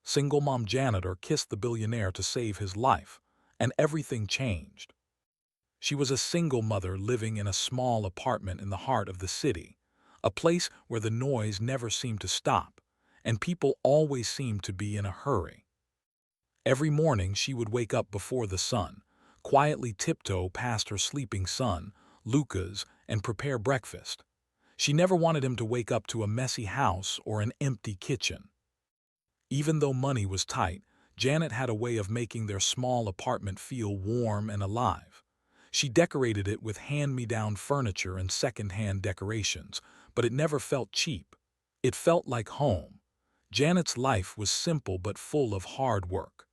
single mom janitor kissed the billionaire to save his life, and everything changed. She was a single mother living in a small apartment in the heart of the city, a place where the noise never seemed to stop, and people always seemed to be in a hurry. Every morning she would wake up before the sun, quietly tiptoe past her sleeping son, Lucas, and prepare breakfast. She never wanted him to wake up to a messy house or an empty kitchen. Even though money was tight, Janet had a way of making their small apartment feel warm and alive. She decorated it with hand-me-down furniture and second-hand decorations, but it never felt cheap. It felt like home. Janet's life was simple but full of hard work.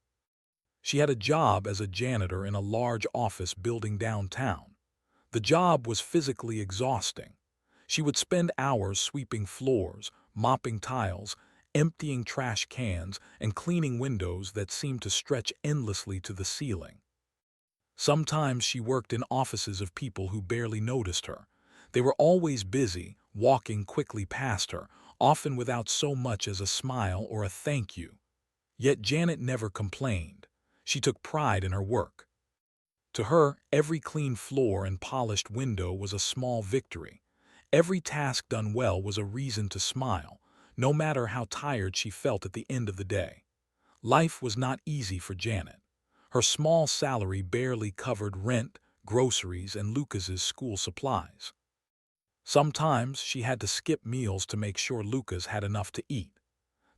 She had a job as a janitor in a large office building downtown. The job was physically exhausting. She would spend hours sweeping floors, mopping tiles, emptying trash cans, and cleaning windows that seemed to stretch endlessly to the ceiling. Sometimes she worked in offices of people who barely noticed her. They were always busy, walking quickly past her, often without so much as a smile or a thank you. Yet Janet never complained. She took pride in her work. To her, every clean floor and polished window was a small victory. Every task done well was a reason to smile, no matter how tired she felt at the end of the day. Life was not easy for Janet. Her small salary barely covered rent, groceries, and Lucas's school supplies. Sometimes she had to skip meals to make sure Lucas had enough to eat.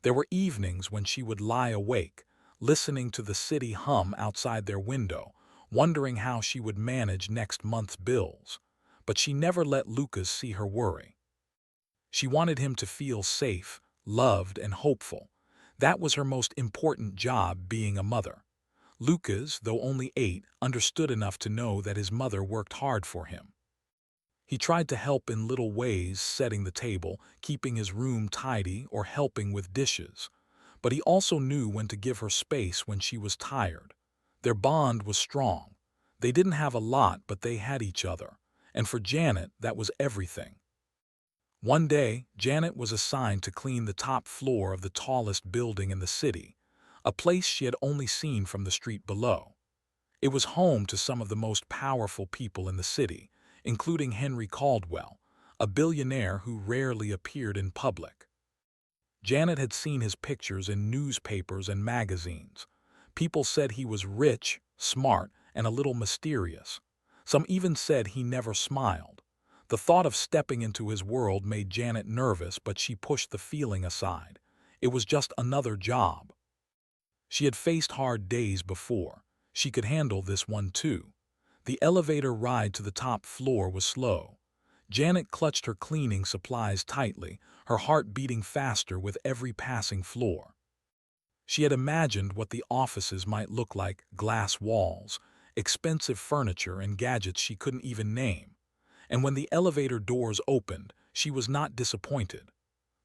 There were evenings when she would lie awake, listening to the city hum outside their window, wondering how she would manage next month's bills. But she never let Lucas see her worry. She wanted him to feel safe, loved, and hopeful. That was her most important job, being a mother. Lucas, though only 8, understood enough to know that his mother worked hard for him. He tried to help in little ways, setting the table, keeping his room tidy, or helping with dishes. But he also knew when to give her space when she was tired. Their bond was strong. They didn't have a lot, but they had each other. And for Janet, that was everything. One day, Janet was assigned to clean the top floor of the tallest building in the city, a place she had only seen from the street below. It was home to some of the most powerful people in the city, including Henry Caldwell, a billionaire who rarely appeared in public. Janet had seen his pictures in newspapers and magazines. People said he was rich, smart, and a little mysterious. Some even said he never smiled. The thought of stepping into his world made Janet nervous, but she pushed the feeling aside. It was just another job. She had faced hard days before. She could handle this one too. The elevator ride to the top floor was slow. Janet clutched her cleaning supplies tightly, her heart beating faster with every passing floor. She had imagined what the offices might look like: glass walls, expensive furniture, and gadgets she couldn't even name. And when the elevator doors opened, she was not disappointed.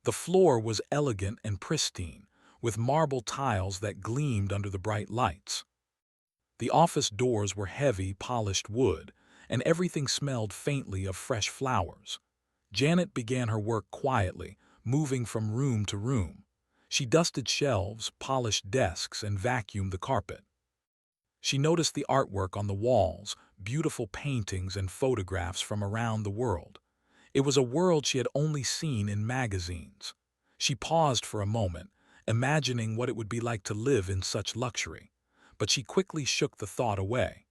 The floor was elegant and pristine, with marble tiles that gleamed under the bright lights. The office doors were heavy, polished wood, and everything smelled faintly of fresh flowers. Janet began her work quietly, moving from room to room. She dusted shelves, polished desks, and vacuumed the carpet. She noticed the artwork on the walls, beautiful paintings and photographs from around the world. It was a world she had only seen in magazines. She paused for a moment, imagining what it would be like to live in such luxury. But she quickly shook the thought away.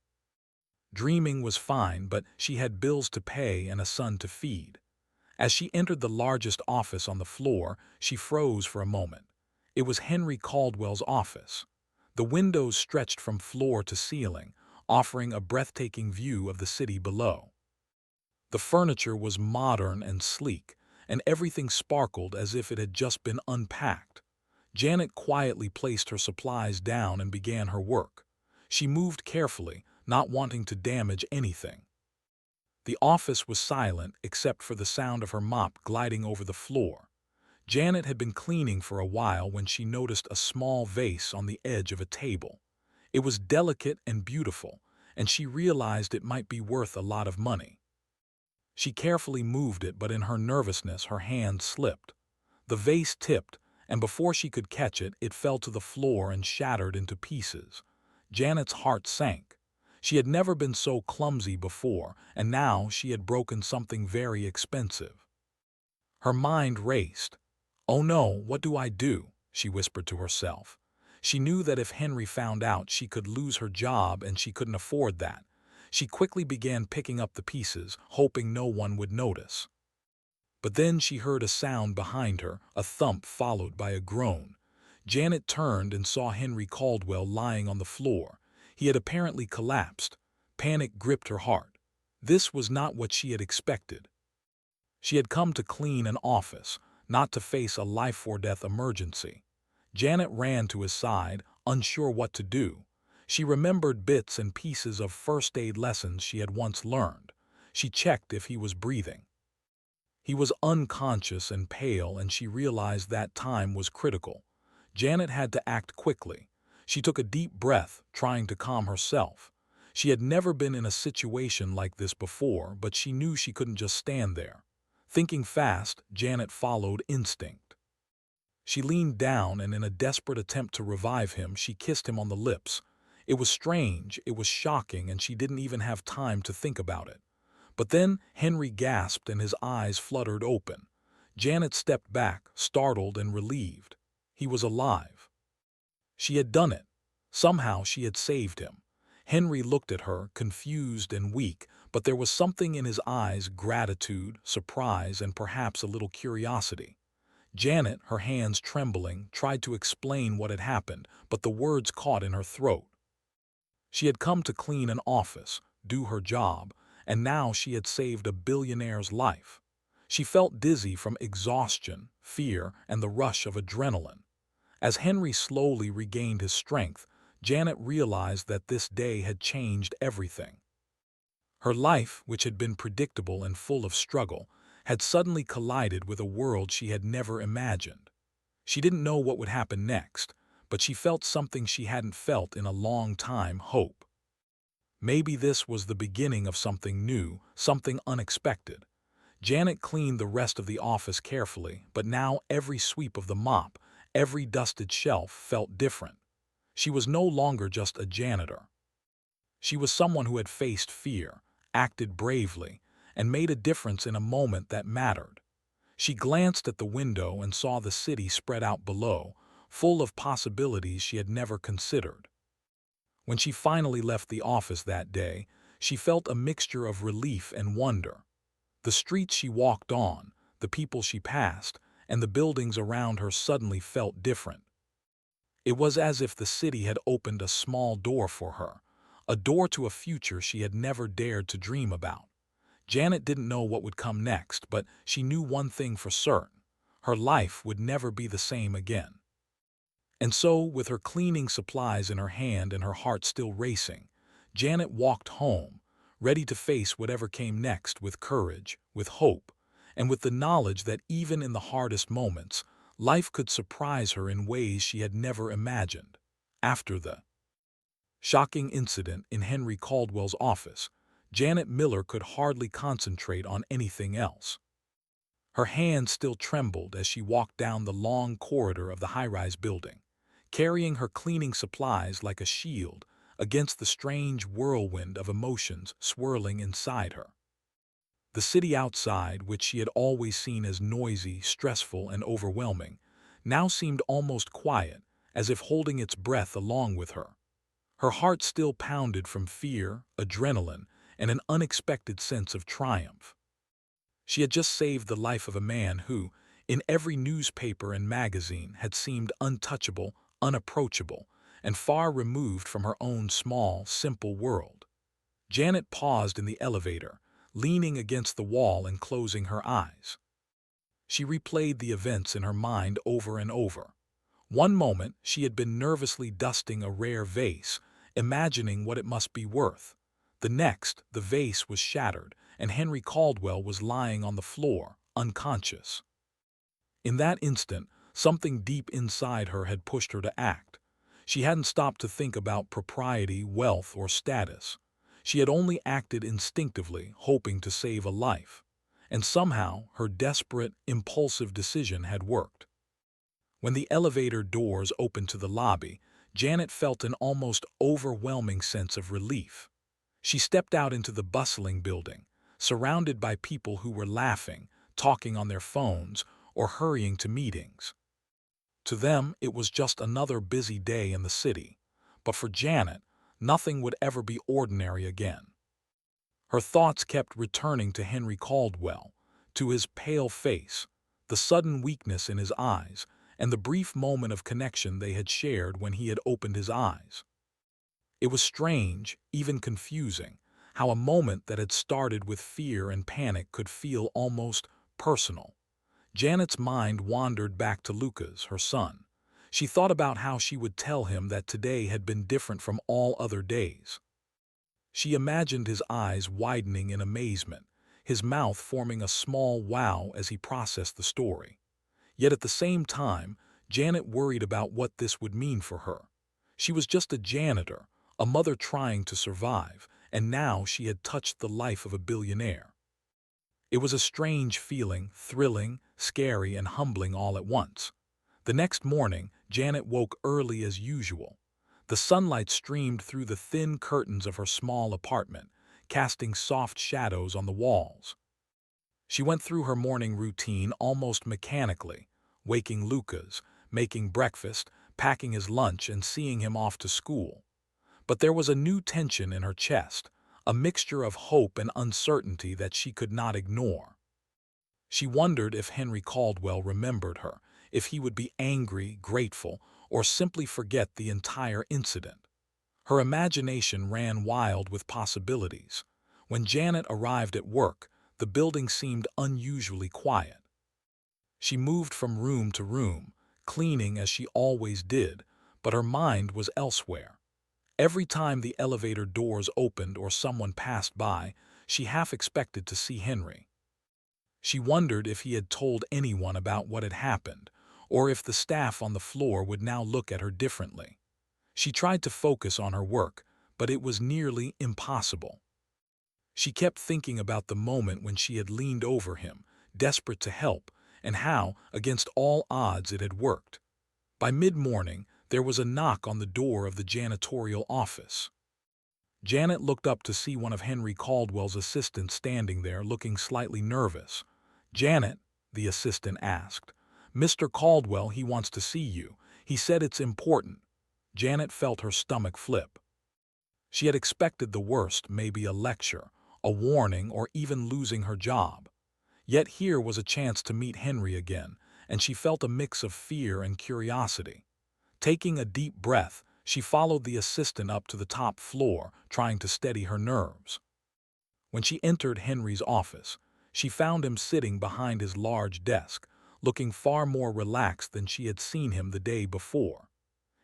Dreaming was fine, but she had bills to pay and a son to feed. As she entered the largest office on the floor, she froze for a moment. It was Henry Caldwell's office. The windows stretched from floor to ceiling, offering a breathtaking view of the city below. The furniture was modern and sleek, and everything sparkled as if it had just been unpacked. Janet quietly placed her supplies down and began her work. She moved carefully, not wanting to damage anything. The office was silent except for the sound of her mop gliding over the floor. Janet had been cleaning for a while when she noticed a small vase on the edge of a table. It was delicate and beautiful, and she realized it might be worth a lot of money. She carefully moved it, but in her nervousness her hand slipped. The vase tipped, and before she could catch it, it fell to the floor and shattered into pieces. Janet's heart sank. She had never been so clumsy before, and now she had broken something very expensive. Her mind raced. "Oh no, what do I do?" she whispered to herself. She knew that if Henry found out, she could lose her job, and she couldn't afford that. She quickly began picking up the pieces, hoping no one would notice. But then she heard a sound behind her, a thump followed by a groan. Janet turned and saw Henry Caldwell lying on the floor. He had apparently collapsed. Panic gripped her heart. This was not what she had expected. She had come to clean an office, not to face a life-or-death emergency. Janet ran to his side, unsure what to do. She remembered bits and pieces of first aid lessons she had once learned. She checked if he was breathing. He was unconscious and pale, and she realized that time was critical. Janet had to act quickly. She took a deep breath, trying to calm herself. She had never been in a situation like this before, but she knew she couldn't just stand there. Thinking fast, Janet followed instinct. She leaned down, and in a desperate attempt to revive him, she kissed him on the lips. It was strange, it was shocking, and she didn't even have time to think about it. But then Henry gasped and his eyes fluttered open. Janet stepped back, startled and relieved. He was alive. She had done it. Somehow she had saved him. Henry looked at her, confused and weak, but there was something in his eyes, gratitude, surprise, and perhaps a little curiosity. Janet, her hands trembling, tried to explain what had happened, but the words caught in her throat. She had come to clean an office, do her job, and now she had saved a billionaire's life. She felt dizzy from exhaustion, fear, and the rush of adrenaline. As Henry slowly regained his strength, Janet realized that this day had changed everything. Her life, which had been predictable and full of struggle, had suddenly collided with a world she had never imagined. She didn't know what would happen next, but she felt something she hadn't felt in a long time: hope. Maybe this was the beginning of something new, something unexpected. Janet cleaned the rest of the office carefully, but now every sweep of the mop, every dusted shelf felt different. She was no longer just a janitor. She was someone who had faced fear, acted bravely, and made a difference in a moment that mattered. She glanced at the window and saw the city spread out below, full of possibilities she had never considered. When she finally left the office that day, she felt a mixture of relief and wonder. The streets she walked on, the people she passed, and the buildings around her suddenly felt different. It was as if the city had opened a small door for her, a door to a future she had never dared to dream about. Janet didn't know what would come next, but she knew one thing for certain: her life would never be the same again. And so, with her cleaning supplies in her hand and her heart still racing, Janet walked home, ready to face whatever came next with courage, with hope, and with the knowledge that even in the hardest moments, life could surprise her in ways she had never imagined. After the shocking incident in Henry Caldwell's office, Janet Miller could hardly concentrate on anything else. Her hands still trembled as she walked down the long corridor of the high-rise building, carrying her cleaning supplies like a shield against the strange whirlwind of emotions swirling inside her. The city outside, which she had always seen as noisy, stressful, and overwhelming, now seemed almost quiet, as if holding its breath along with her. Her heart still pounded from fear, adrenaline, and an unexpected sense of triumph. She had just saved the life of a man who, in every newspaper and magazine, had seemed untouchable, unapproachable, and far removed from her own small, simple world. Janet paused in the elevator, leaning against the wall and closing her eyes. She replayed the events in her mind over and over. One moment, she had been nervously dusting a rare vase, imagining what it must be worth. The next, the vase was shattered, and Henry Caldwell was lying on the floor, unconscious. In that instant, something deep inside her had pushed her to act. She hadn't stopped to think about propriety, wealth, or status. She had only acted instinctively, hoping to save a life. And somehow, her desperate, impulsive decision had worked. When the elevator doors opened to the lobby, Janet felt an almost overwhelming sense of relief. She stepped out into the bustling building, surrounded by people who were laughing, talking on their phones, or hurrying to meetings. To them, it was just another busy day in the city, but for Janet, nothing would ever be ordinary again. Her thoughts kept returning to Henry Caldwell, to his pale face, the sudden weakness in his eyes, and the brief moment of connection they had shared when he had opened his eyes. It was strange, even confusing, how a moment that had started with fear and panic could feel almost personal. Janet's mind wandered back to Lucas, her son. She thought about how she would tell him that today had been different from all other days. She imagined his eyes widening in amazement, his mouth forming a small wow as he processed the story. Yet at the same time, Janet worried about what this would mean for her. She was just a janitor, a mother trying to survive, and now she had touched the life of a billionaire. It was a strange feeling, thrilling, scary, and humbling all at once. The next morning, Janet woke early as usual. The sunlight streamed through the thin curtains of her small apartment, casting soft shadows on the walls. She went through her morning routine almost mechanically, waking Lucas, making breakfast, packing his lunch, and seeing him off to school. But there was a new tension in her chest, a mixture of hope and uncertainty that she could not ignore. She wondered if Henry Caldwell remembered her, if he would be angry, grateful, or simply forget the entire incident. Her imagination ran wild with possibilities. When Janet arrived at work, the building seemed unusually quiet. She moved from room to room, cleaning as she always did, but her mind was elsewhere. Every time the elevator doors opened or someone passed by, she half expected to see Henry. She wondered if he had told anyone about what had happened, or if the staff on the floor would now look at her differently. She tried to focus on her work, but it was nearly impossible. She kept thinking about the moment when she had leaned over him, desperate to help, and how, against all odds, it had worked. By mid-morning, there was a knock on the door of the janitorial office. Janet looked up to see one of Henry Caldwell's assistants standing there, looking slightly nervous. "Janet," the assistant asked. "Mr. Caldwell, he wants to see you. He said it's important." Janet felt her stomach flip. She had expected the worst, maybe a lecture, a warning, or even losing her job. Yet here was a chance to meet Henry again, and she felt a mix of fear and curiosity. Taking a deep breath, she followed the assistant up to the top floor, trying to steady her nerves. When she entered Henry's office, she found him sitting behind his large desk, looking far more relaxed than she had seen him the day before.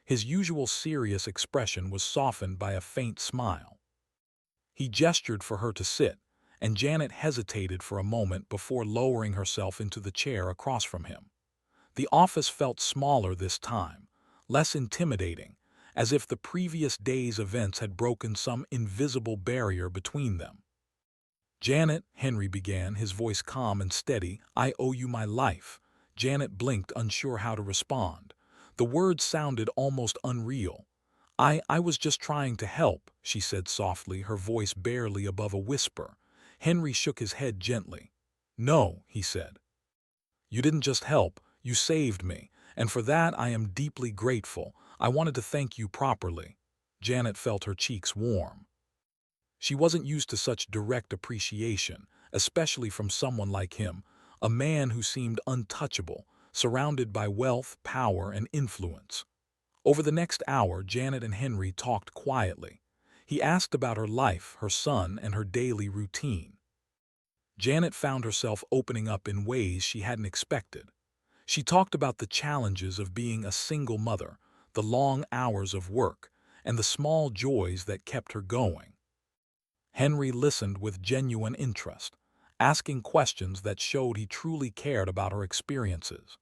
His usual serious expression was softened by a faint smile. He gestured for her to sit, and Janet hesitated for a moment before lowering herself into the chair across from him. The office felt smaller this time, less intimidating, as if the previous day's events had broken some invisible barrier between them. "Janet," Henry began, his voice calm and steady, "I owe you my life." Janet blinked, unsure how to respond. The words sounded almost unreal. I was just trying to help," she said softly, her voice barely above a whisper. Henry shook his head gently. "No," he said. "You didn't just help, you saved me, and for that I am deeply grateful. I wanted to thank you properly." Janet felt her cheeks warm. She wasn't used to such direct appreciation, especially from someone like him, a man who seemed untouchable, surrounded by wealth, power, and influence. Over the next hour, Janet and Henry talked quietly. He asked about her life, her son, and her daily routine. Janet found herself opening up in ways she hadn't expected. She talked about the challenges of being a single mother, the long hours of work, and the small joys that kept her going. Henry listened with genuine interest, asking questions that showed he truly cared about her experiences.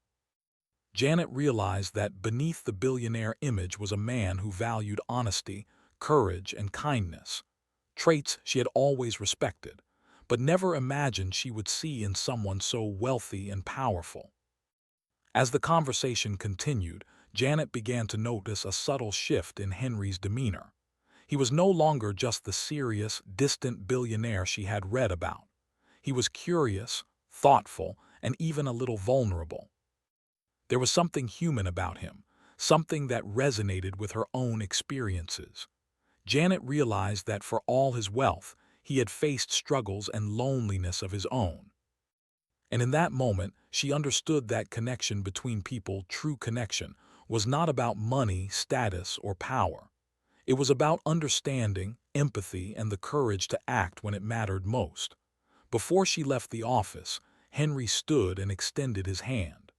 Janet realized that beneath the billionaire image was a man who valued honesty, courage, and kindness, traits she had always respected, but never imagined she would see in someone so wealthy and powerful. As the conversation continued, Janet began to notice a subtle shift in Henry's demeanor. He was no longer just the serious, distant billionaire she had read about. He was curious, thoughtful, and even a little vulnerable. There was something human about him, something that resonated with her own experiences. Janet realized that for all his wealth, he had faced struggles and loneliness of his own. And in that moment, she understood that connection between people, true connection, was not about money, status, or power. It was about understanding, empathy, and the courage to act when it mattered most. Before she left the office, Henry stood and extended his hand.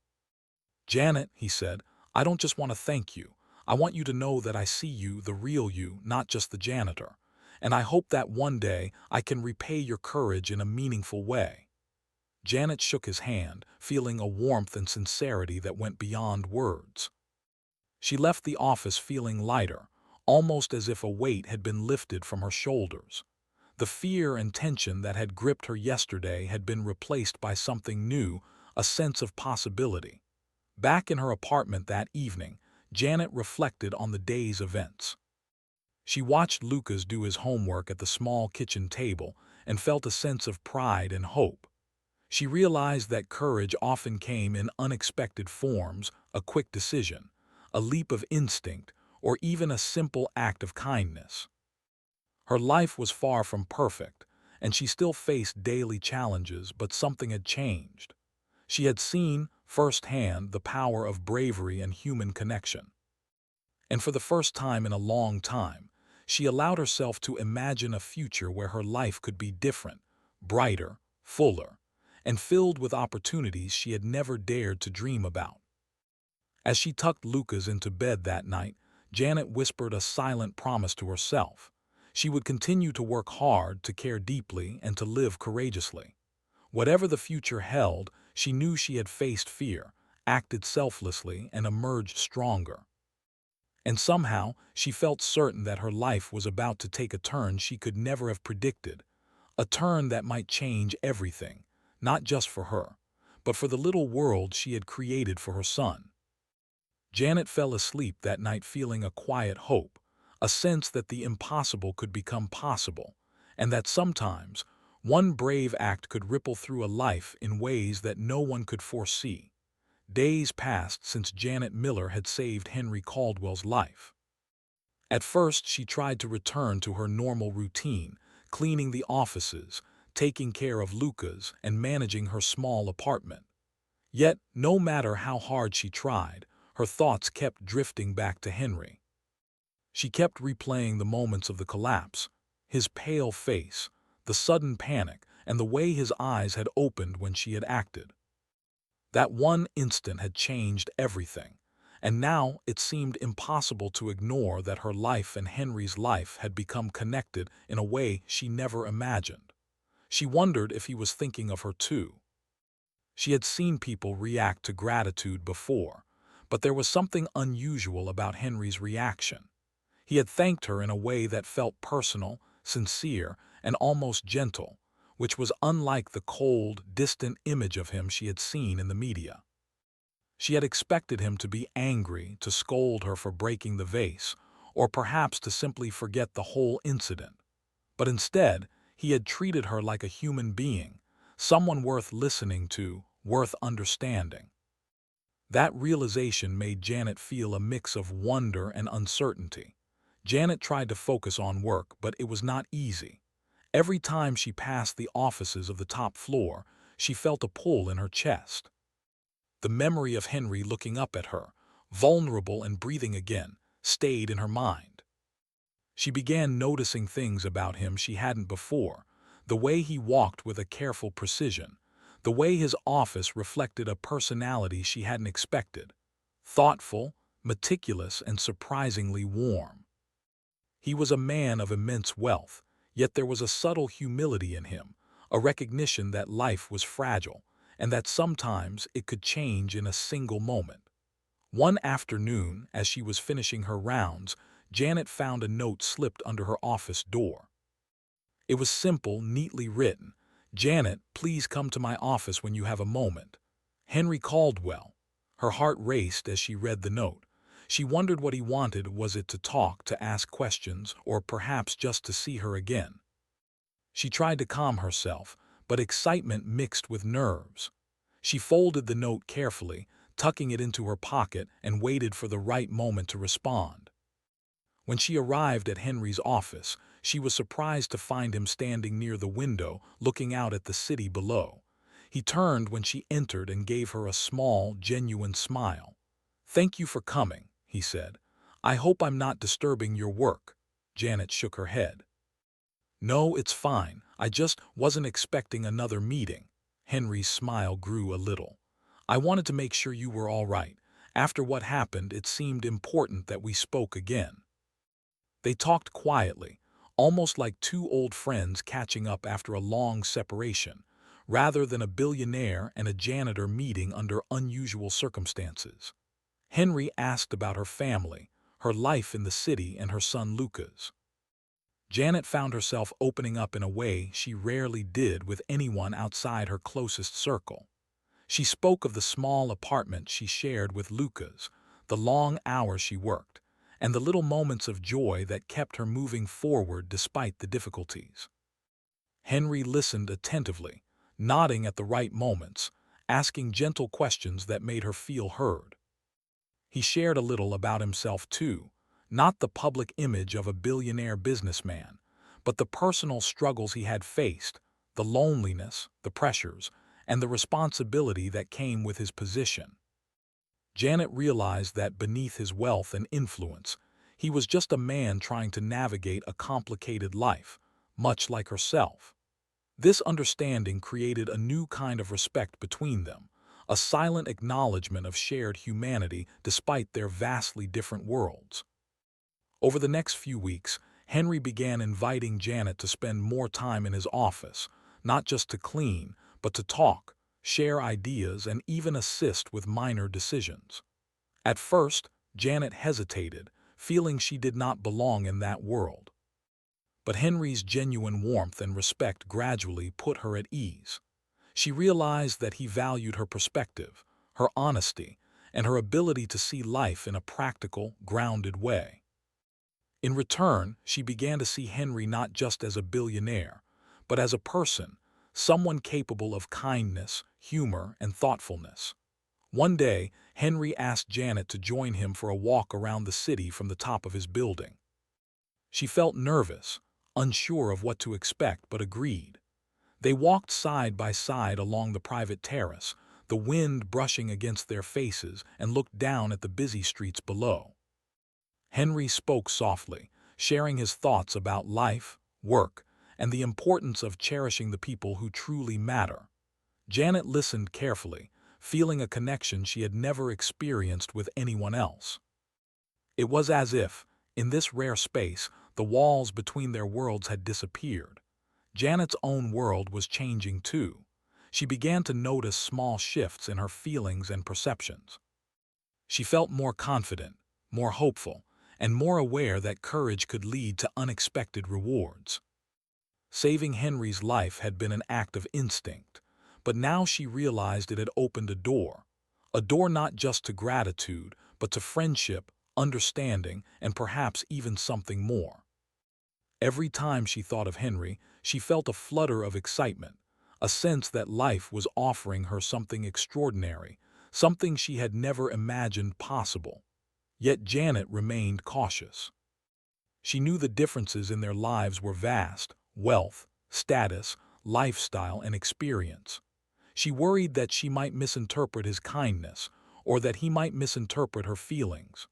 "Janet," he said, "I don't just want to thank you. I want you to know that I see you, the real you, not just the janitor. And I hope that one day I can repay your courage in a meaningful way." Janet shook his hand, feeling a warmth and sincerity that went beyond words. She left the office feeling lighter, almost as if a weight had been lifted from her shoulders. The fear and tension that had gripped her yesterday had been replaced by something new, a sense of possibility. Back in her apartment that evening, Janet reflected on the day's events. She watched Lucas do his homework at the small kitchen table and felt a sense of pride and hope. She realized that courage often came in unexpected forms, a quick decision, a leap of instinct, or even a simple act of kindness. Her life was far from perfect, and she still faced daily challenges, but something had changed. She had seen, firsthand, the power of bravery and human connection. And for the first time in a long time, she allowed herself to imagine a future where her life could be different, brighter, fuller, and filled with opportunities she had never dared to dream about. As she tucked Lucas into bed that night, Janet whispered a silent promise to herself. She would continue to work hard, to care deeply, and to live courageously. Whatever the future held, she knew she had faced fear, acted selflessly, and emerged stronger. And somehow, she felt certain that her life was about to take a turn she could never have predicted, a turn that might change everything, not just for her, but for the little world she had created for her son. Janet fell asleep that night feeling a quiet hope, a sense that the impossible could become possible, and that sometimes one brave act could ripple through a life in ways that no one could foresee. Days passed since Janet Miller had saved Henry Caldwell's life. At first, she tried to return to her normal routine, cleaning the offices, taking care of Lucas, and managing her small apartment. Yet, no matter how hard she tried, her thoughts kept drifting back to Henry. She kept replaying the moments of the collapse, his pale face, the sudden panic, and the way his eyes had opened when she had acted. That one instant had changed everything, and now it seemed impossible to ignore that her life and Henry's life had become connected in a way she never imagined. She wondered if he was thinking of her too. She had seen people react to gratitude before, but there was something unusual about Henry's reaction. He had thanked her in a way that felt personal, sincere, and almost gentle, which was unlike the cold, distant image of him she had seen in the media. She had expected him to be angry, to scold her for breaking the vase, or perhaps to simply forget the whole incident. But instead, he had treated her like a human being, someone worth listening to, worth understanding. That realization made Janet feel a mix of wonder and uncertainty. Janet tried to focus on work, but it was not easy. Every time she passed the offices of the top floor, she felt a pull in her chest. The memory of Henry looking up at her, vulnerable and breathing again, stayed in her mind. She began noticing things about him she hadn't before, the way he walked with a careful precision, the way his office reflected a personality she hadn't expected, thoughtful, meticulous, and surprisingly warm. He was a man of immense wealth, yet there was a subtle humility in him, a recognition that life was fragile, and that sometimes it could change in a single moment. One afternoon, as she was finishing her rounds, Janet found a note slipped under her office door. It was simple, neatly written. "Janet, please come to my office when you have a moment. Henry Caldwell." Her heart raced as she read the note. She wondered what he wanted. Was it to talk, to ask questions, or perhaps just to see her again? She tried to calm herself, but excitement mixed with nerves. She folded the note carefully, tucking it into her pocket, and waited for the right moment to respond. When she arrived at Henry's office, she was surprised to find him standing near the window, looking out at the city below. He turned when she entered and gave her a small, genuine smile. "Thank you for coming," he said. "I hope I'm not disturbing your work." Janet shook her head. "No, it's fine. I just wasn't expecting another meeting." Henry's smile grew a little. "I wanted to make sure you were all right. After what happened, it seemed important that we spoke again." They talked quietly, almost like two old friends catching up after a long separation, rather than a billionaire and a janitor meeting under unusual circumstances. Henry asked about her family, her life in the city, and her son Lucas. Janet found herself opening up in a way she rarely did with anyone outside her closest circle. She spoke of the small apartment she shared with Lucas, the long hours she worked, and the little moments of joy that kept her moving forward despite the difficulties. Henry listened attentively, nodding at the right moments, asking gentle questions that made her feel heard. He shared a little about himself too, not the public image of a billionaire businessman, but the personal struggles he had faced, the loneliness, the pressures, and the responsibility that came with his position. Janet realized that beneath his wealth and influence, he was just a man trying to navigate a complicated life, much like herself. This understanding created a new kind of respect between them, a silent acknowledgement of shared humanity despite their vastly different worlds. Over the next few weeks, Henry began inviting Janet to spend more time in his office, not just to clean, but to talk, share ideas, and even assist with minor decisions. At first, Janet hesitated, feeling she did not belong in that world. But Henry's genuine warmth and respect gradually put her at ease. She realized that he valued her perspective, her honesty, and her ability to see life in a practical, grounded way. In return, she began to see Henry not just as a billionaire, but as a person, someone capable of kindness, humor, and thoughtfulness. One day, Henry asked Janet to join him for a walk around the city from the top of his building. She felt nervous, unsure of what to expect, but agreed. They walked side by side along the private terrace, the wind brushing against their faces, and looked down at the busy streets below. Henry spoke softly, sharing his thoughts about life, work, and the importance of cherishing the people who truly matter. Janet listened carefully, feeling a connection she had never experienced with anyone else. It was as if, in this rare space, the walls between their worlds had disappeared. Janet's own world was changing too. She began to notice small shifts in her feelings and perceptions. She felt more confident, more hopeful, and more aware that courage could lead to unexpected rewards. Saving Henry's life had been an act of instinct, but now she realized it had opened a door not just to gratitude, but to friendship, understanding, and perhaps even something more. Every time she thought of Henry, she felt a flutter of excitement, a sense that life was offering her something extraordinary, something she had never imagined possible. Yet Janet remained cautious. She knew the differences in their lives were vast: wealth, status, lifestyle, and experience. She worried that she might misinterpret his kindness, or that he might misinterpret her feelings.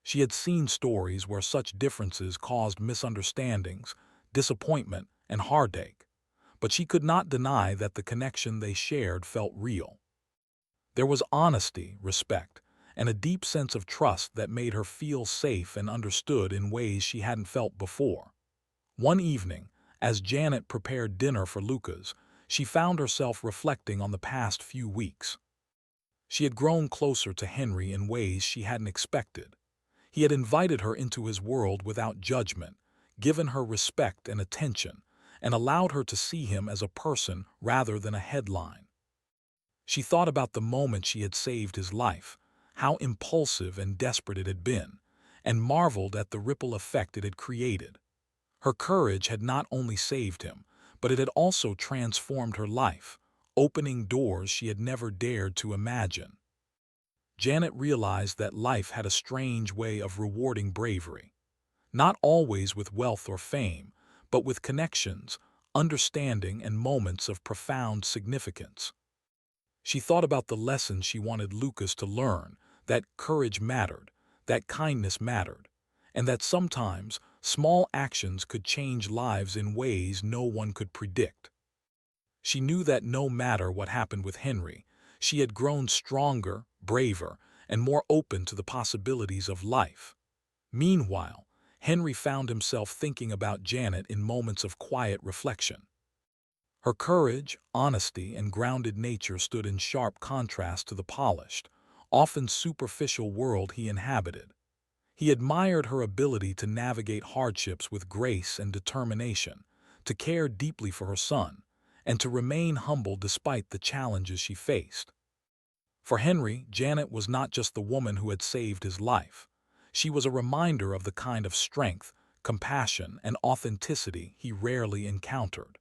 She had seen stories where such differences caused misunderstandings, disappointment, and heartache, but she could not deny that the connection they shared felt real. There was honesty, respect, and a deep sense of trust that made her feel safe and understood in ways she hadn't felt before. One evening, as Janet prepared dinner for Lucas, she found herself reflecting on the past few weeks. She had grown closer to Henry in ways she hadn't expected. He had invited her into his world without judgment, given her respect and attention, and allowed her to see him as a person rather than a headline. She thought about the moment she had saved his life, how impulsive and desperate it had been, and marveled at the ripple effect it had created. Her courage had not only saved him, but it had also transformed her life, opening doors she had never dared to imagine. Janet realized that life had a strange way of rewarding bravery, not always with wealth or fame, but with connections, understanding, and moments of profound significance. She thought about the lessons she wanted Lucas to learn, that courage mattered, that kindness mattered, and that sometimes small actions could change lives in ways no one could predict. She knew that no matter what happened with Henry, she had grown stronger, braver, and more open to the possibilities of life. Meanwhile, Henry found himself thinking about Janet in moments of quiet reflection. Her courage, honesty, and grounded nature stood in sharp contrast to the polished, often superficial world he inhabited. He admired her ability to navigate hardships with grace and determination, to care deeply for her son, and to remain humble despite the challenges she faced. For Henry, Janet was not just the woman who had saved his life. She was a reminder of the kind of strength, compassion, and authenticity he rarely encountered.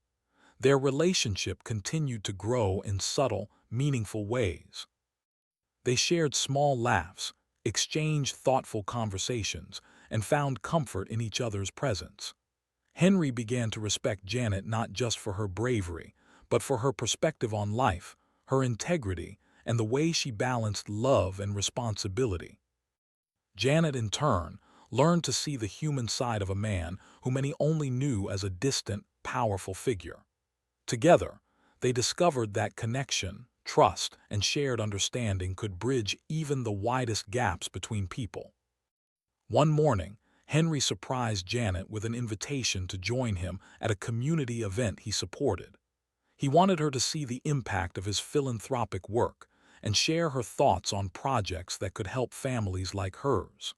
Their relationship continued to grow in subtle, meaningful ways. They shared small laughs, exchanged thoughtful conversations, and found comfort in each other's presence. Henry began to respect Janet not just for her bravery, but for her perspective on life, her integrity, and the way she balanced love and responsibility. Janet, in turn, learned to see the human side of a man who many only knew as a distant, powerful figure. Together, they discovered that connection, trust, and shared understanding could bridge even the widest gaps between people. One morning, Henry surprised Janet with an invitation to join him at a community event he supported. He wanted her to see the impact of his philanthropic work and share her thoughts on projects that could help families like hers.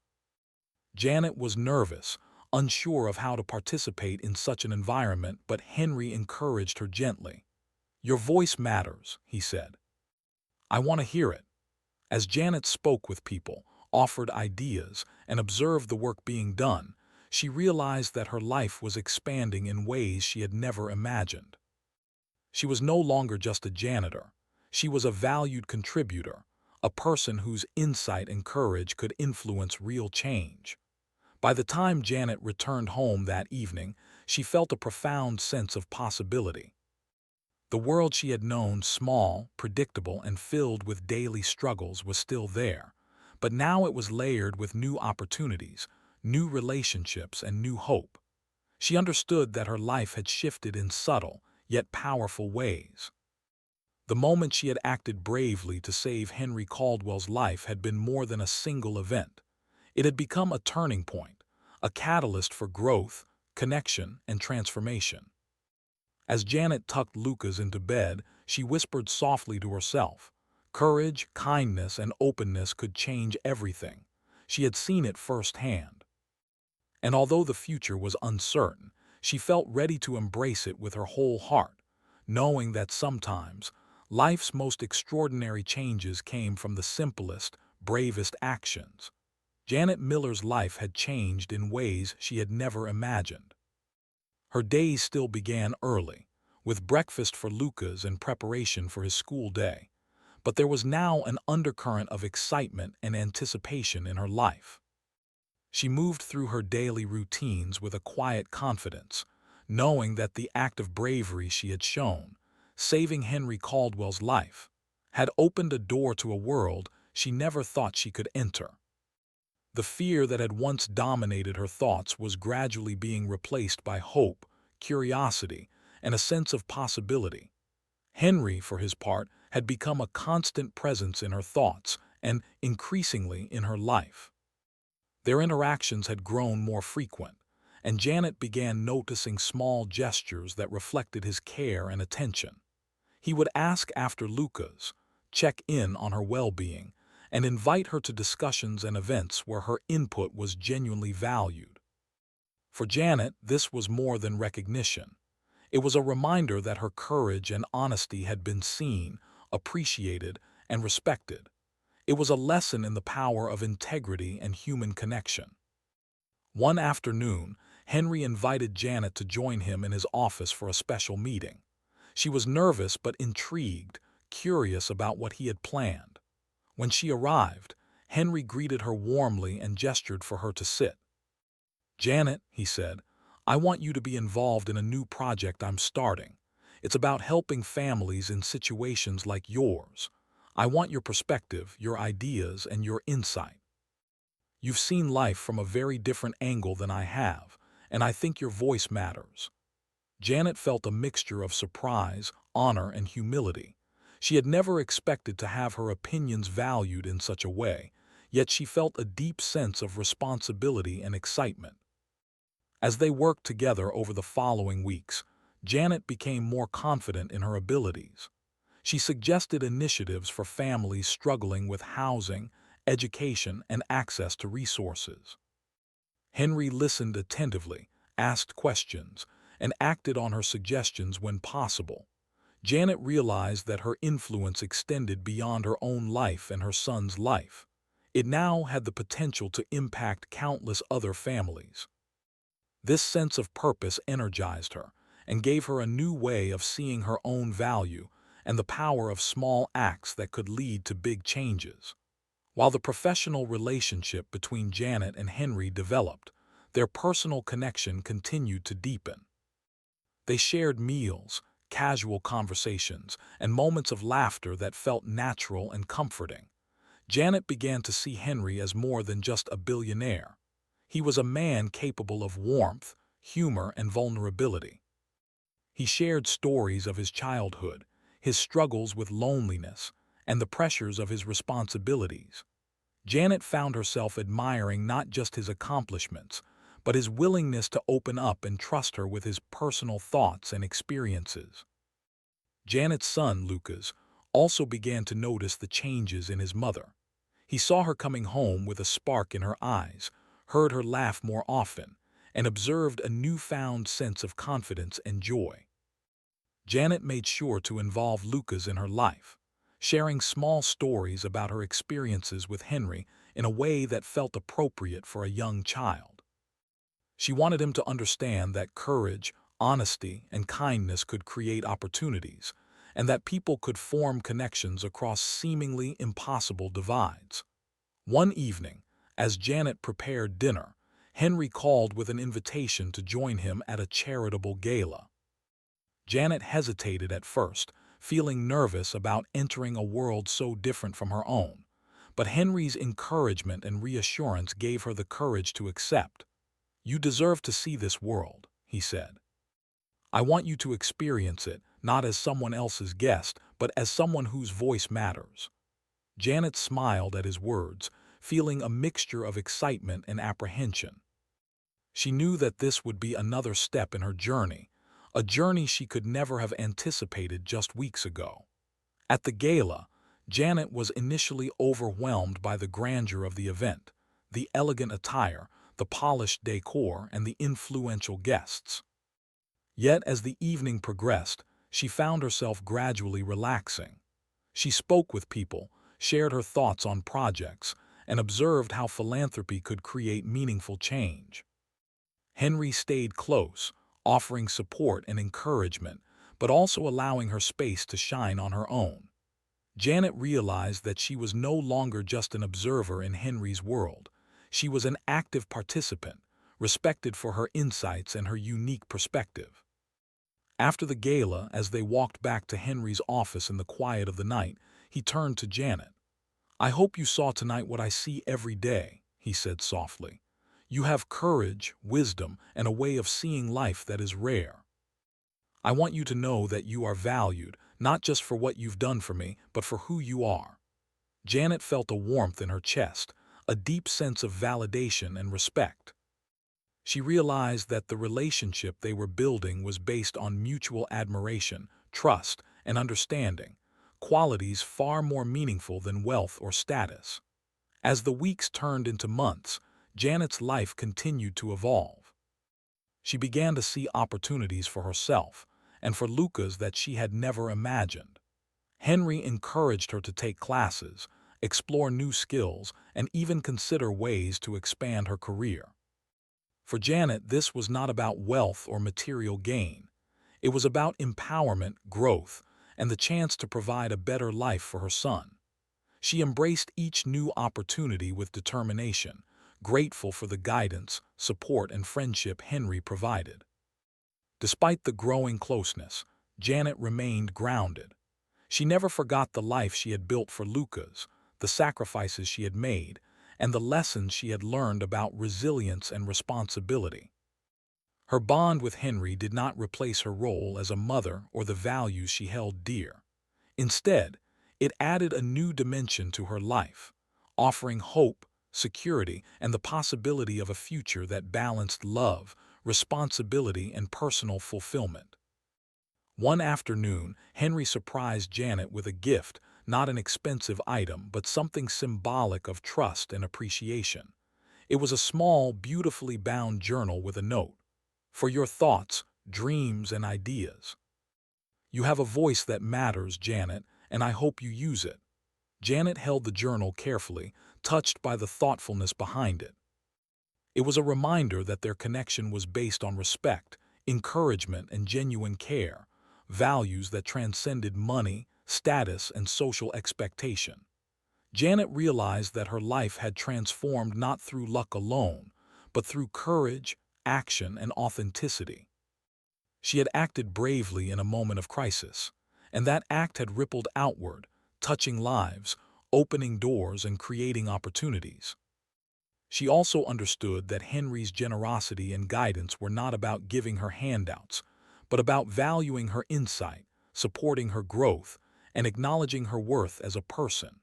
Janet was nervous, unsure of how to participate in such an environment, but Henry encouraged her gently. "Your voice matters," he said. "I want to hear it." As Janet spoke with people, offered ideas, and observed the work being done, she realized that her life was expanding in ways she had never imagined. She was no longer just a janitor. She was a valued contributor, a person whose insight and courage could influence real change. By the time Janet returned home that evening, she felt a profound sense of possibility. The world she had known, small, predictable, and filled with daily struggles, was still there, but now it was layered with new opportunities, new relationships, and new hope. She understood that her life had shifted in subtle, yet powerful ways. The moment she had acted bravely to save Henry Caldwell's life had been more than a single event. It had become a turning point, a catalyst for growth, connection, and transformation. As Janet tucked Lucas into bed, she whispered softly to herself. Courage, kindness, and openness could change everything. She had seen it firsthand. And although the future was uncertain, she felt ready to embrace it with her whole heart, knowing that sometimes life's most extraordinary changes came from the simplest, bravest actions. Janet Miller's life had changed in ways she had never imagined. Her days still began early, with breakfast for Lucas and preparation for his school day, but there was now an undercurrent of excitement and anticipation in her life. She moved through her daily routines with a quiet confidence, knowing that the act of bravery she had shown, saving Henry Caldwell's life, had opened a door to a world she never thought she could enter. The fear that had once dominated her thoughts was gradually being replaced by hope, curiosity, and a sense of possibility. Henry, for his part, had become a constant presence in her thoughts and, increasingly, in her life. Their interactions had grown more frequent, and Janet began noticing small gestures that reflected his care and attention. He would ask after Lucas, check in on her well-being, and invite her to discussions and events where her input was genuinely valued. For Janet, this was more than recognition. It was a reminder that her courage and honesty had been seen, appreciated, and respected. It was a lesson in the power of integrity and human connection. One afternoon, Henry invited Janet to join him in his office for a special meeting. She was nervous but intrigued, curious about what he had planned. When she arrived, Henry greeted her warmly and gestured for her to sit. "Janet," he said, "I want you to be involved in a new project I'm starting. It's about helping families in situations like yours. I want your perspective, your ideas, and your insight. You've seen life from a very different angle than I have, and I think your voice matters." Janet felt a mixture of surprise, honor, and humility. She had never expected to have her opinions valued in such a way, yet she felt a deep sense of responsibility and excitement. As they worked together over the following weeks, Janet became more confident in her abilities. She suggested initiatives for families struggling with housing, education, and access to resources. Henry listened attentively, asked questions, and acted on her suggestions when possible. Janet realized that her influence extended beyond her own life and her son's life. It now had the potential to impact countless other families. This sense of purpose energized her and gave her a new way of seeing her own value and the power of small acts that could lead to big changes. While the professional relationship between Janet and Henry developed, their personal connection continued to deepen. They shared meals, casual conversations, and moments of laughter that felt natural and comforting. Janet began to see Henry as more than just a billionaire. He was a man capable of warmth, humor, and vulnerability. He shared stories of his childhood, his struggles with loneliness, and the pressures of his responsibilities. Janet found herself admiring not just his accomplishments, but his willingness to open up and trust her with his personal thoughts and experiences. Janet's son, Lucas, also began to notice the changes in his mother. He saw her coming home with a spark in her eyes, heard her laugh more often, and observed a newfound sense of confidence and joy. Janet made sure to involve Lucas in her life, sharing small stories about her experiences with Henry in a way that felt appropriate for a young child. She wanted him to understand that courage, honesty, and kindness could create opportunities, and that people could form connections across seemingly impossible divides. One evening, as Janet prepared dinner, Henry called with an invitation to join him at a charitable gala. Janet hesitated at first, feeling nervous about entering a world so different from her own, but Henry's encouragement and reassurance gave her the courage to accept. "You deserve to see this world," he said. "I want you to experience it, not as someone else's guest, but as someone whose voice matters." Janet smiled at his words, feeling a mixture of excitement and apprehension. She knew that this would be another step in her journey, a journey she could never have anticipated just weeks ago. At the gala, Janet was initially overwhelmed by the grandeur of the event, the elegant attire, the polished decor, and the influential guests. Yet as the evening progressed, she found herself gradually relaxing. She spoke with people, shared her thoughts on projects, and observed how philanthropy could create meaningful change. Henry stayed close, offering support and encouragement, but also allowing her space to shine on her own. Janet realized that she was no longer just an observer in Henry's world. She was an active participant, respected for her insights and her unique perspective. After the gala, as they walked back to Henry's office in the quiet of the night, he turned to Janet. "I hope you saw tonight what I see every day," he said softly. "You have courage, wisdom, and a way of seeing life that is rare. I want you to know that you are valued, not just for what you've done for me, but for who you are." Janet felt a warmth in her chest, a deep sense of validation and respect. She realized that the relationship they were building was based on mutual admiration, trust, and understanding, qualities far more meaningful than wealth or status. As the weeks turned into months, Janet's life continued to evolve. She began to see opportunities for herself and for Lucas that she had never imagined. Henry encouraged her to take classes, explore new skills, and even consider ways to expand her career. For Janet, this was not about wealth or material gain. It was about empowerment, growth, and the chance to provide a better life for her son. She embraced each new opportunity with determination, grateful for the guidance, support, and friendship Henry provided. Despite the growing closeness, Janet remained grounded. She never forgot the life she had built for Lucas, the sacrifices she had made, and the lessons she had learned about resilience and responsibility. Her bond with Henry did not replace her role as a mother or the values she held dear. Instead, it added a new dimension to her life, offering hope, security, and the possibility of a future that balanced love, responsibility, and personal fulfillment. One afternoon, Henry surprised Janet with a gift, not an expensive item, but something symbolic of trust and appreciation. It was a small, beautifully bound journal with a note. For your thoughts, dreams, and ideas. You have a voice that matters, Janet, and I hope you use it. Janet held the journal carefully, touched by the thoughtfulness behind it. It was a reminder that their connection was based on respect, encouragement, and genuine care, values that transcended money, status, and social expectation. Janet realized that her life had transformed not through luck alone, but through courage, action, and authenticity. She had acted bravely in a moment of crisis, and that act had rippled outward, touching lives, opening doors, and creating opportunities. She also understood that Henry's generosity and guidance were not about giving her handouts, but about valuing her insight, supporting her growth, and acknowledging her worth as a person.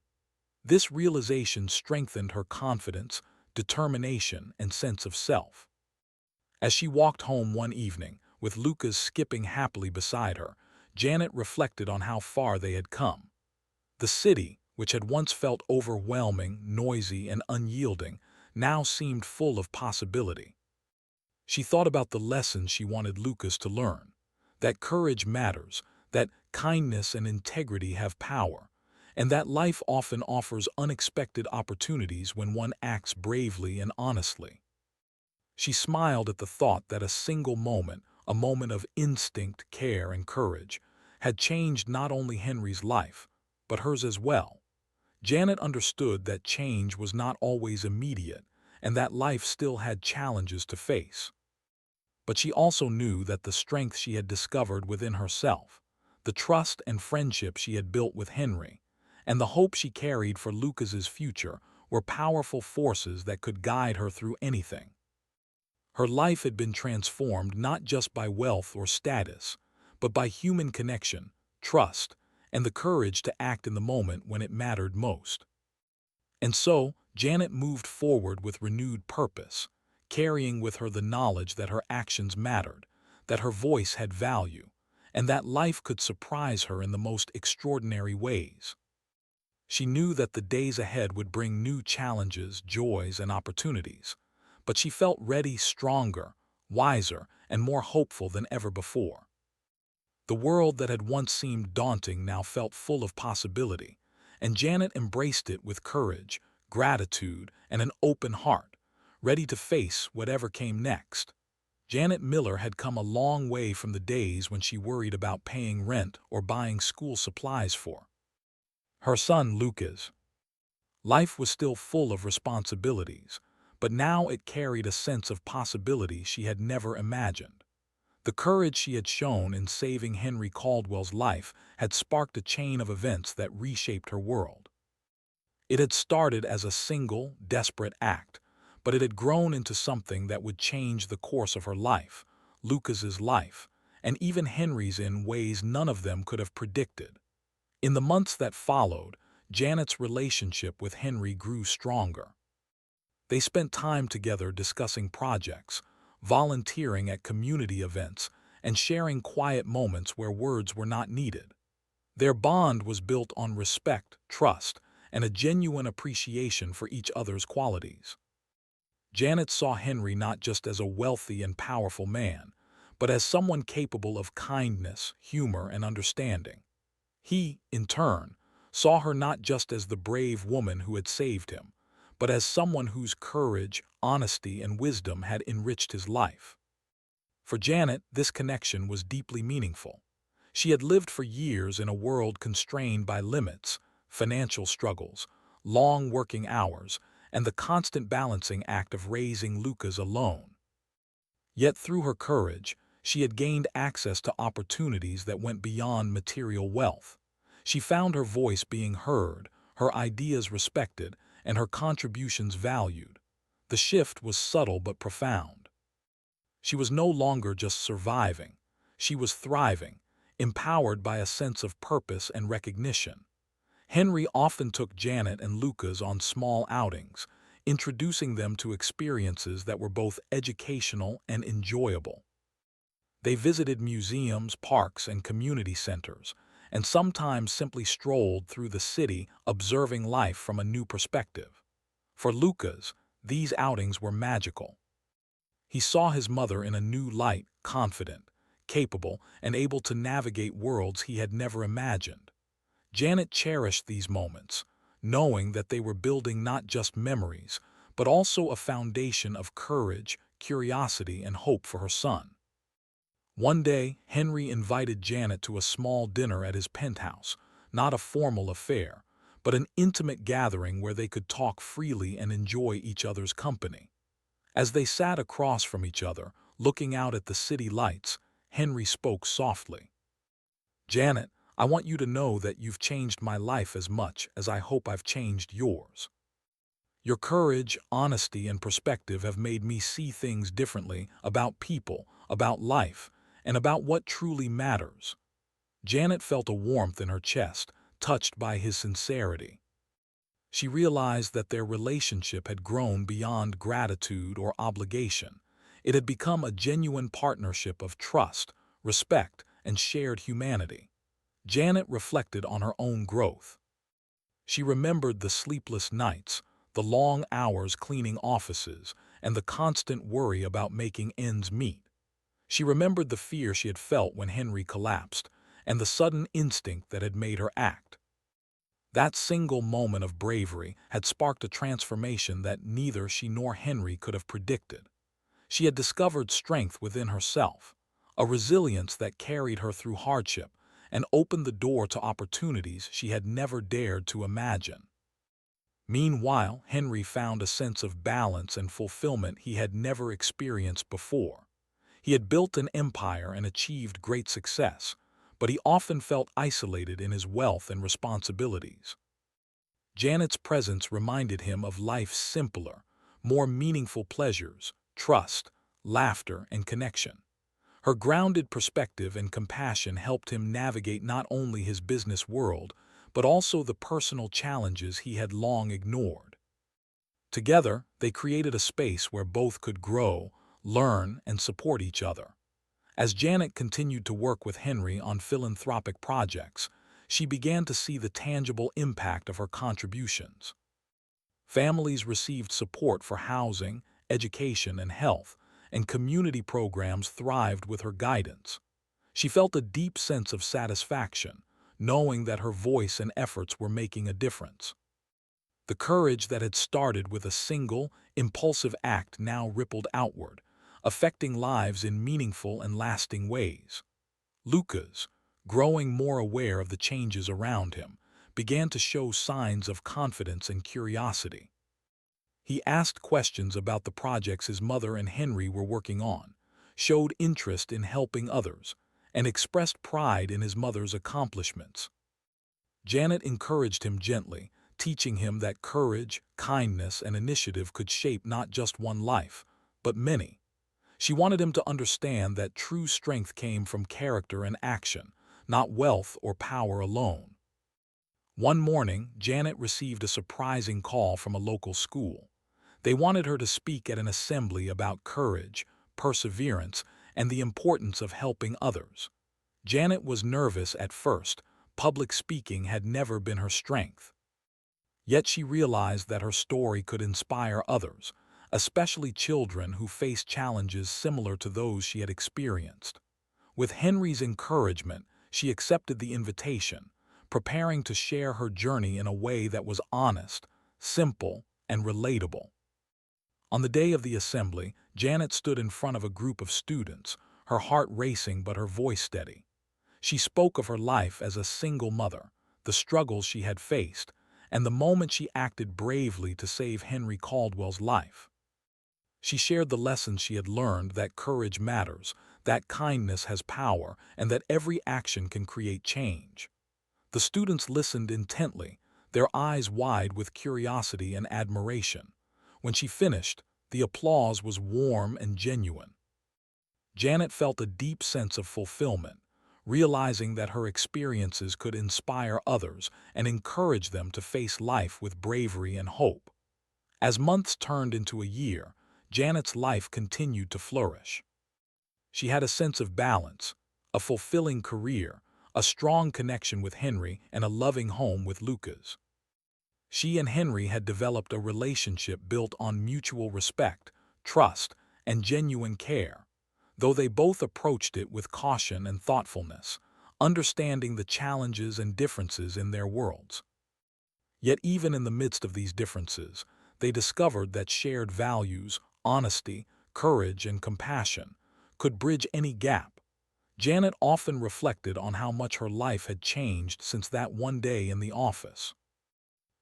This realization strengthened her confidence, determination, and sense of self. As she walked home one evening, with Lucas skipping happily beside her, Janet reflected on how far they had come. The city, which had once felt overwhelming, noisy, and unyielding, now seemed full of possibility. She thought about the lessons she wanted Lucas to learn, that courage matters, that kindness and integrity have power, and that life often offers unexpected opportunities when one acts bravely and honestly. She smiled at the thought that a single moment, a moment of instinct, care, and courage, had changed not only Henry's life, but hers as well. Janet understood that change was not always immediate and that life still had challenges to face. But she also knew that the strength she had discovered within herself, the trust and friendship she had built with Henry, and the hope she carried for Lucas's future were powerful forces that could guide her through anything. Her life had been transformed not just by wealth or status, but by human connection, trust, and the courage to act in the moment when it mattered most. And so, Janet moved forward with renewed purpose, carrying with her the knowledge that her actions mattered, that her voice had value, and that life could surprise her in the most extraordinary ways. She knew that the days ahead would bring new challenges, joys, and opportunities, but she felt ready, stronger, wiser, and more hopeful than ever before. The world that had once seemed daunting now felt full of possibility, and Janet embraced it with courage, gratitude, and an open heart, ready to face whatever came next. Janet Miller had come a long way from the days when she worried about paying rent or buying school supplies for her son Lucas. Life was still full of responsibilities, but now it carried a sense of possibility she had never imagined. The courage she had shown in saving Henry Caldwell's life had sparked a chain of events that reshaped her world. It had started as a single, desperate act, but it had grown into something that would change the course of her life, Lucas's life, and even Henry's in ways none of them could have predicted. In the months that followed, Janet's relationship with Henry grew stronger. They spent time together discussing projects, volunteering at community events, and sharing quiet moments where words were not needed. Their bond was built on respect, trust, and a genuine appreciation for each other's qualities. Janet saw Henry not just as a wealthy and powerful man, but as someone capable of kindness, humor, and understanding. He, in turn, saw her not just as the brave woman who had saved him, but as someone whose courage, honesty, and wisdom had enriched his life. For Janet, this connection was deeply meaningful. She had lived for years in a world constrained by limits, financial struggles, long working hours, and the constant balancing act of raising Lucas alone. Yet through her courage, she had gained access to opportunities that went beyond material wealth. She found her voice being heard, her ideas respected, and her contributions valued. The shift was subtle but profound. She was no longer just surviving. She was thriving, empowered by a sense of purpose and recognition. Henry often took Janet and Lucas on small outings, introducing them to experiences that were both educational and enjoyable. They visited museums, parks, and community centers, and sometimes simply strolled through the city observing life from a new perspective. For Lucas, these outings were magical. He saw his mother in a new light, confident, capable, and able to navigate worlds he had never imagined. Janet cherished these moments, knowing that they were building not just memories, but also a foundation of courage, curiosity, and hope for her son. One day, Henry invited Janet to a small dinner at his penthouse, not a formal affair, but an intimate gathering where they could talk freely and enjoy each other's company. As they sat across from each other, looking out at the city lights, Henry spoke softly. "Janet, I want you to know that you've changed my life as much as I hope I've changed yours. Your courage, honesty, and perspective have made me see things differently about people, about life, and about what truly matters." Janet felt a warmth in her chest, touched by his sincerity. She realized that their relationship had grown beyond gratitude or obligation. It had become a genuine partnership of trust, respect, and shared humanity. Janet reflected on her own growth. She remembered the sleepless nights, the long hours cleaning offices, and the constant worry about making ends meet. She remembered the fear she had felt when Henry collapsed, and the sudden instinct that had made her act. That single moment of bravery had sparked a transformation that neither she nor Henry could have predicted. She had discovered strength within herself, a resilience that carried her through hardship and opened the door to opportunities she had never dared to imagine. Meanwhile, Henry found a sense of balance and fulfillment he had never experienced before. He had built an empire and achieved great success, but he often felt isolated in his wealth and responsibilities. Janet's presence reminded him of life's simpler, more meaningful pleasures: trust, laughter, and connection. Her grounded perspective and compassion helped him navigate not only his business world, but also the personal challenges he had long ignored. Together, they created a space where both could grow, learn, and support each other. As Janet continued to work with Henry on philanthropic projects, she began to see the tangible impact of her contributions. Families received support for housing, education, and health, and community programs thrived with her guidance. She felt a deep sense of satisfaction, knowing that her voice and efforts were making a difference. The courage that had started with a single, impulsive act now rippled outward, affecting lives in meaningful and lasting ways. Lucas, growing more aware of the changes around him, began to show signs of confidence and curiosity. He asked questions about the projects his mother and Henry were working on, showed interest in helping others, and expressed pride in his mother's accomplishments. Janet encouraged him gently, teaching him that courage, kindness, and initiative could shape not just one life, but many. She wanted him to understand that true strength came from character and action, not wealth or power alone. One morning, Janet received a surprising call from a local school. They wanted her to speak at an assembly about courage, perseverance, and the importance of helping others. Janet was nervous at first. Public speaking had never been her strength. Yet she realized that her story could inspire others, especially children who faced challenges similar to those she had experienced. With Henry's encouragement, she accepted the invitation, preparing to share her journey in a way that was honest, simple, and relatable. On the day of the assembly, Janet stood in front of a group of students, her heart racing but her voice steady. She spoke of her life as a single mother, the struggles she had faced, and the moment she acted bravely to save Henry Caldwell's life. She shared the lessons she had learned, that courage matters, that kindness has power, and that every action can create change. The students listened intently, their eyes wide with curiosity and admiration. When she finished, the applause was warm and genuine. Janet felt a deep sense of fulfillment, realizing that her experiences could inspire others and encourage them to face life with bravery and hope. As months turned into a year, Janet's life continued to flourish. She had a sense of balance, a fulfilling career, a strong connection with Henry, and a loving home with Lucas. She and Henry had developed a relationship built on mutual respect, trust, and genuine care, though they both approached it with caution and thoughtfulness, understanding the challenges and differences in their worlds. Yet even in the midst of these differences, they discovered that shared values, honesty, courage, and compassion could bridge any gap. Janet often reflected on how much her life had changed since that one day in the office.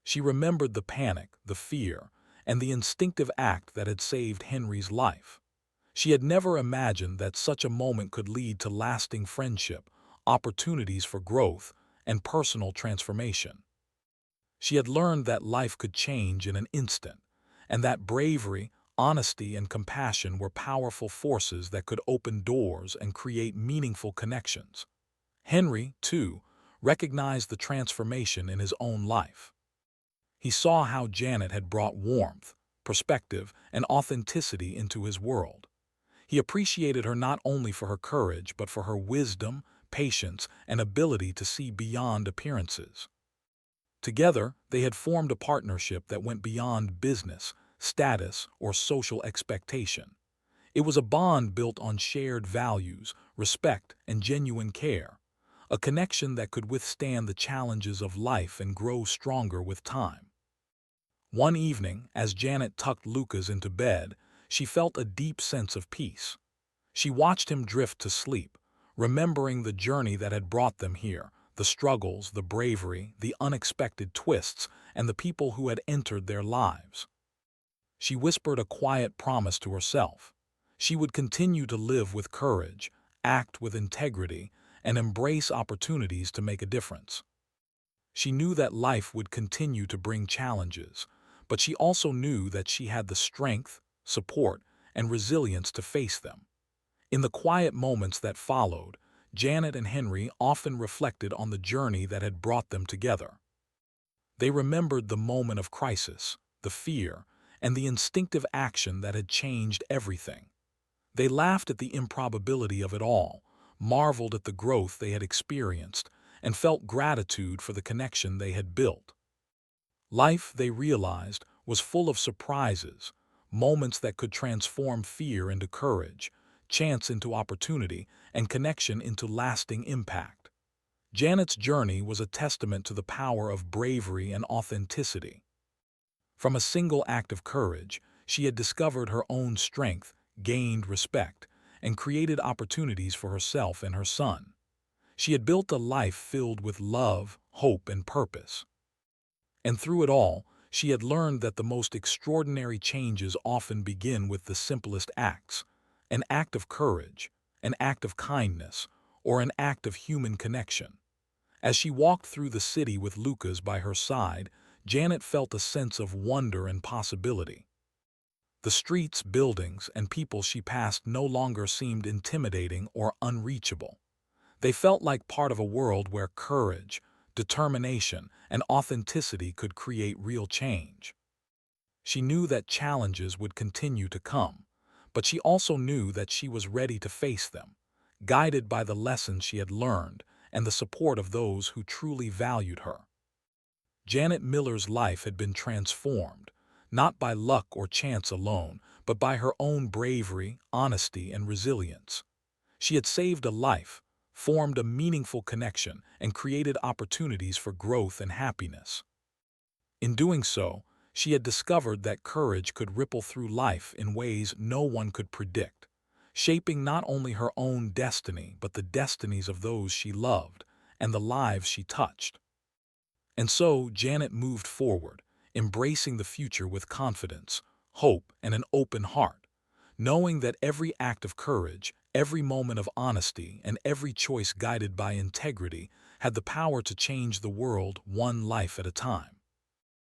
She remembered the panic, the fear, and the instinctive act that had saved Henry's life. She had never imagined that such a moment could lead to lasting friendship, opportunities for growth, and personal transformation. She had learned that life could change in an instant, and that bravery, honesty, and compassion were powerful forces that could open doors and create meaningful connections. Henry, too, recognized the transformation in his own life. He saw how Janet had brought warmth, perspective, and authenticity into his world. He appreciated her not only for her courage but for her wisdom, patience, and ability to see beyond appearances. Together, they had formed a partnership that went beyond business, status, or social expectation. It was a bond built on shared values, respect, and genuine care, a connection that could withstand the challenges of life and grow stronger with time. One evening, as Janet tucked Lucas into bed, she felt a deep sense of peace. She watched him drift to sleep, remembering the journey that had brought them here, the struggles, the bravery, the unexpected twists, and the people who had entered their lives. She whispered a quiet promise to herself. She would continue to live with courage, act with integrity, and embrace opportunities to make a difference. She knew that life would continue to bring challenges, but she also knew that she had the strength, support, and resilience to face them. In the quiet moments that followed, Janet and Henry often reflected on the journey that had brought them together. They remembered the moment of crisis, the fear, and the instinctive action that had changed everything. They laughed at the improbability of it all, marveled at the growth they had experienced, and felt gratitude for the connection they had built. Life, they realized, was full of surprises, moments that could transform fear into courage, chance into opportunity, and connection into lasting impact. Janet's journey was a testament to the power of bravery and authenticity. From a single act of courage, she had discovered her own strength, gained respect, and created opportunities for herself and her son. She had built a life filled with love, hope, and purpose. And through it all, she had learned that the most extraordinary changes often begin with the simplest acts: an act of courage, an act of kindness, or an act of human connection. As she walked through the city with Lucas by her side, Janet felt a sense of wonder and possibility. The streets, buildings, and people she passed no longer seemed intimidating or unreachable. They felt like part of a world where courage, determination, and authenticity could create real change. She knew that challenges would continue to come, but she also knew that she was ready to face them, guided by the lessons she had learned and the support of those who truly valued her. Janet Miller's life had been transformed, not by luck or chance alone, but by her own bravery, honesty, and resilience. She had saved a life, formed a meaningful connection and created opportunities for growth and happiness. In doing so, she had discovered that courage could ripple through life in ways no one could predict, shaping not only her own destiny but the destinies of those she loved and the lives she touched. And so Janet moved forward, embracing the future with confidence, hope, and an open heart, knowing that every act of courage, every moment of honesty, and every choice guided by integrity had the power to change the world one life at a time.